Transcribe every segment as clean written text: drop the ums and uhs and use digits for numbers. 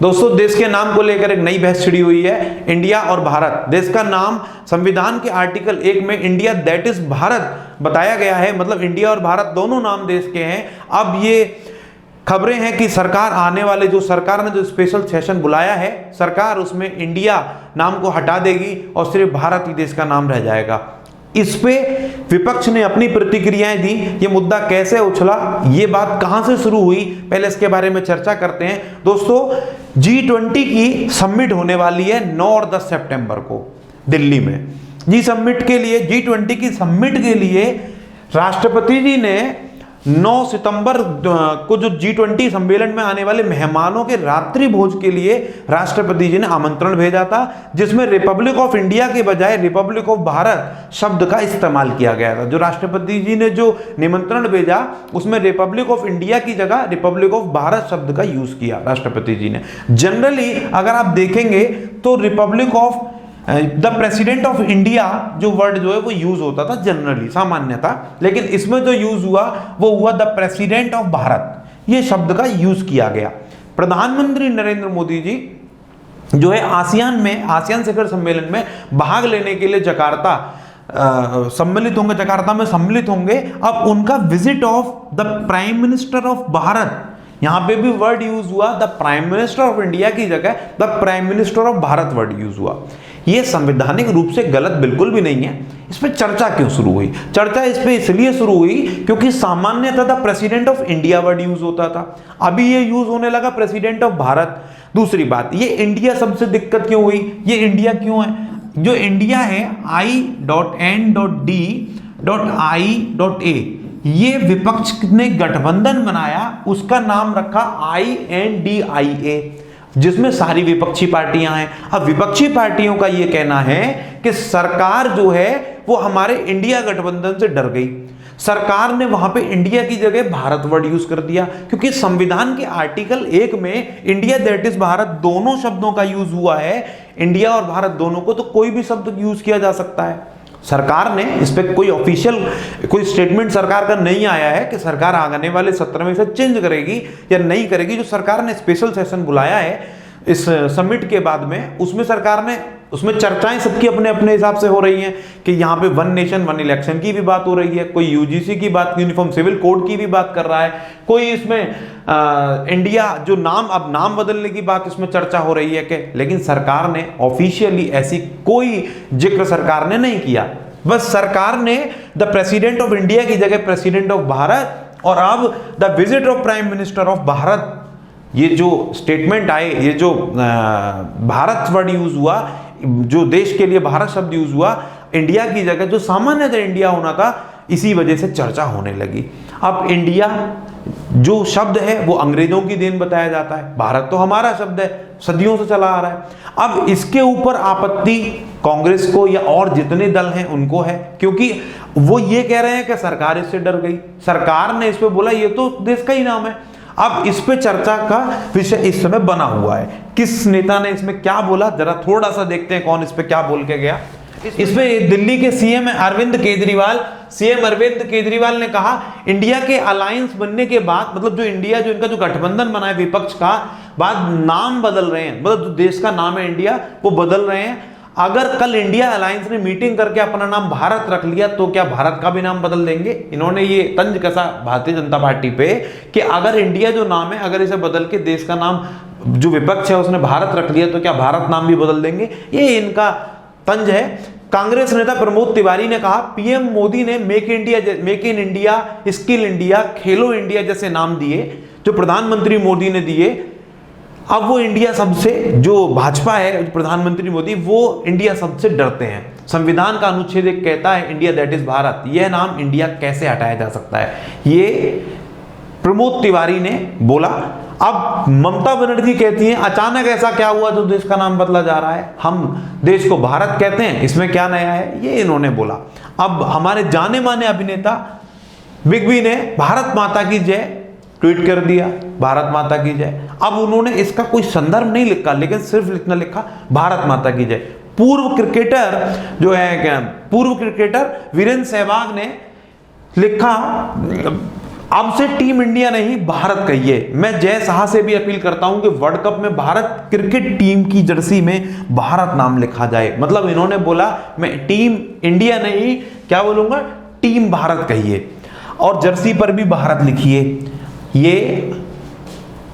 दोस्तों देश के नाम को लेकर एक नई बहस छिड़ी हुई है, इंडिया और भारत। देश का नाम संविधान के आर्टिकल 1 में इंडिया दैट इज भारत बताया गया है, मतलब इंडिया और भारत दोनों नाम देश के हैं। अब ये खबरें हैं कि सरकार आने वाले सरकार ने जो स्पेशल सेशन बुलाया है, सरकार उसमें इंडिया नाम को हटा देगी और सिर्फ भारत ही देश का नाम रह जाएगा। इस पे विपक्ष ने अपनी प्रतिक्रियाएं दी। ये मुद्दा कैसे उछला, ये बात कहां से शुरू हुई, पहले इसके बारे में चर्चा करते हैं। दोस्तों G20 की समिट होने वाली है 9 और 10 सितंबर को दिल्ली में। G20 की समिट के लिए राष्ट्रपति जी ने 9 सितंबर को जो G20 सम्मेलन में आने वाले मेहमानों के रात्रि भोज के लिए राष्ट्रपति जी ने आमंत्रण भेजा था, जिसमें रिपब्लिक ऑफ इंडिया के बजाय रिपब्लिक ऑफ भारत शब्द का इस्तेमाल किया गया था। जो राष्ट्रपति जी ने जो निमंत्रण भेजा उसमें रिपब्लिक ऑफ इंडिया की जगह रिपब्लिक ऑफ भारत शब्द का यूज किया राष्ट्रपति जी ने। जनरली अगर आप देखेंगे तो Republic of the president of India जो वर्ड जो है वो यूज होता था जनरली, सामान्य था, लेकिन इसमें जो यूज हुआ वो हुआ द प्रेसिडेंट ऑफ भारत, ये शब्द का यूज किया गया। प्रधानमंत्री नरेंद्र मोदी जी जो है आसियान शिखर सम्मेलन में भाग लेने के लिए जकार्ता में सम्मिलित होंगे। अब उनका visit of the prime minister of Bharat, यहां पे भी वर्ड यूज हुआ the prime minister of India की जगह the prime minister of Bharat word use हुआ। ये संवैधानिक रूप से गलत बिल्कुल भी नहीं है। इस पे चर्चा क्यों शुरू हुई? चर्चा इस पे इसलिए शुरू हुई क्योंकि सामान्यतः the president of India word use होता था, अभी ये यूज होने लगा प्रेसिडेंट ऑफ भारत। दूसरी बात, ये इंडिया सबसे दिक्कत क्यों हुई, ये इंडिया क्यों है? जो इंडिया है I.N.D.I.A, ये विपक्ष ने गठबंधन बनाया, उसका नाम रखा INDIA, जिसमें सारी विपक्षी पार्टियां हैं। अब विपक्षी पार्टियों का यह कहना है कि सरकार जो है वो हमारे इंडिया गठबंधन से डर गई, सरकार ने वहां पे इंडिया की जगह भारत वर्ड यूज कर दिया, क्योंकि संविधान के आर्टिकल 1 में इंडिया दैट इज भारत दोनों शब्दों का यूज हुआ है। इंडिया और भारत दोनों को तो कोई भी शब्द यूज किया जा सकता है। सरकार ने इस पे कोई ऑफिशियल कोई स्टेटमेंट सरकार का नहीं आया है कि सरकार आने वाले सत्र में इसे चेंज करेगी या नहीं करेगी। जो सरकार ने स्पेशल सेशन बुलाया है इस समिट के बाद में, उसमें सरकार ने उसमें चर्चाएं सबकी अपने अपने हिसाब से हो रही हैं कि यहाँ पे 1 नेशन 1 इलेक्शन की भी बात हो रही है, कोई यूजीसी की बात, यूनिफॉर्म सिविल कोड की भी बात कर रहा है, कोई इसमें इंडिया जो नाम अब नाम बदलने की बात इसमें चर्चा हो रही है कि, लेकिन सरकार ने ऑफिशियली ऐसी कोई जिक्र सरकार ने नहीं किया। बस सरकार ने द प्रेसिडेंट ऑफ इंडिया की जगह प्रेसिडेंट ऑफ भारत और अब the visit of prime minister of Bharat, ये जो स्टेटमेंट आए, ये जो भारत वर्ड यूज हुआ, जो देश के लिए भारत शब्द यूज हुआ, इंडिया की जगह जो सामान्यतः इंडिया होना था, इसी वजह से चर्चा होने लगी। अब इंडिया जो शब्द है वो अंग्रेजों की देन बताया जाता है, भारत तो हमारा शब्द है, सदियों से चला आ रहा है। अब इसके ऊपर आपत्ति कांग्रेस को या और जितने दल हैं उनको है, क्योंकि वो ये कह रहे हैं कि सरकार इससे डर गई, सरकार ने इस पे बोला ये तो देश का ही नाम है। अब इस पे चर्चा का विषय इस समय बना हुआ है, किस नेता ने इसमें क्या बोला, जरा थोड़ा सा देखते हैं कौन इस पे क्या बोल के गया। इसमें दिल्ली के सीएम अरविंद केजरीवाल ने कहा इंडिया के अलायंस बनने के बाद, मतलब जो इंडिया जो इनका जो गठबंधन बना है विपक्ष का, बाद नाम बदल रहे हैं, मतलब जो देश का नाम है इंडिया वो बदल रहे हैं। अगर कल इंडिया अलायंस ने मीटिंग करके अपना नाम भारत रख लिया तो क्या भारत का भी नाम बदल देंगे? इन्होंने ये तंज कसा भारतीय जनता पार्टी पे कि अगर इंडिया जो नाम है अगर इसे बदल के देश का नाम जो विपक्ष है उसने भारत रख लिया तो क्या भारत नाम भी बदल देंगे? ये इनका तंज है। कांग्रेस नेता प्रमोद तिवारी ने कहा पीएम मोदी ने make in India, skill India, Khelo India जैसे नाम दिए जो प्रधानमंत्री मोदी ने दिए। अब वो इंडिया सबसे, जो भाजपा है प्रधानमंत्री मोदी, वो इंडिया सबसे डरते हैं। संविधान का अनुच्छेद 1 कहता है इंडिया दैट इज भारत, यह नाम इंडिया कैसे हटाया जा सकता है, ये प्रमोद तिवारी ने बोला। अब ममता बनर्जी कहती हैं अचानक ऐसा क्या हुआ जो देश का नाम बदला जा रहा है, हम देश को भारत कहते हैं, इसमें क्या नया है, ये इन्होंने बोला। अब हमारे जाने माने अभिनेता बिग बी ने भारत माता की जय ट्वीट कर दिया, भारत माता की जय। अब उन्होंने इसका कोई संदर्भ नहीं लिखा, लेकिन सिर्फ इतना लिखा भारत माता की जय। पूर्व क्रिकेटर वीरेंद्र सहवाग ने लिखा अब से टीम इंडिया नहीं भारत कहिए। मैं जय शाह से भी अपील करता हूं कि वर्ल्ड कप में भारत क्रिकेट टीम की जर्सी में भारत नाम लिखा जाए। मतलब इन्होंने बोला मैं टीम इंडिया नहीं, क्या बोलूंगा, टीम भारत कहिए और जर्सी पर भी भारत लिखिए। ये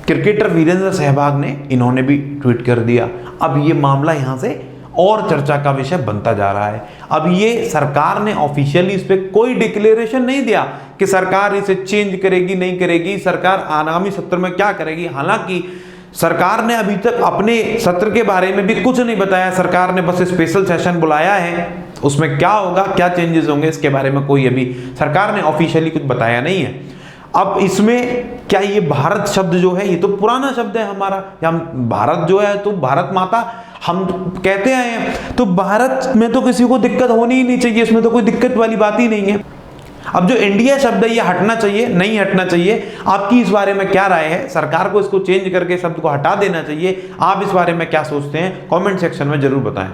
क्रिकेटर वीरेंद्र सहवाग ने इन्होंने भी ट्वीट कर दिया। अब ये मामला यहां से और चर्चा का विषय बनता जा रहा है। अब ये सरकार ने ऑफिशियली इस पे कोई डिक्लेरेशन नहीं दिया कि सरकार इसे चेंज करेगी नहीं करेगी, सरकार आगामी सत्र में क्या करेगी। हालांकि सरकार ने अभी तक अपने सत्र के बारे में भी कुछ नहीं बताया। सरकार ने बस स्पेशल सेशन बुलाया है, उसमें क्या होगा, क्या चेंजेस होंगे, इसके बारे में कोई अभी सरकार ने ऑफिशियली कुछ बताया नहीं है। अब इसमें क्या ये भारत शब्द जो है ये तो पुराना शब्द है हमारा, हम भारत जो है तो भारत माता हम कहते आए हैं, तो भारत में तो किसी को दिक्कत होनी ही नहीं चाहिए, इसमें तो कोई दिक्कत वाली बात ही नहीं है। अब जो इंडिया शब्द है ये हटना चाहिए नहीं हटना चाहिए, आपकी इस बारे में क्या राय है? सरकार को इसको चेंज करके शब्द को हटा देना चाहिए? आप इस बारे में क्या सोचते हैं? कमेंट सेक्शन में जरूर बताएं।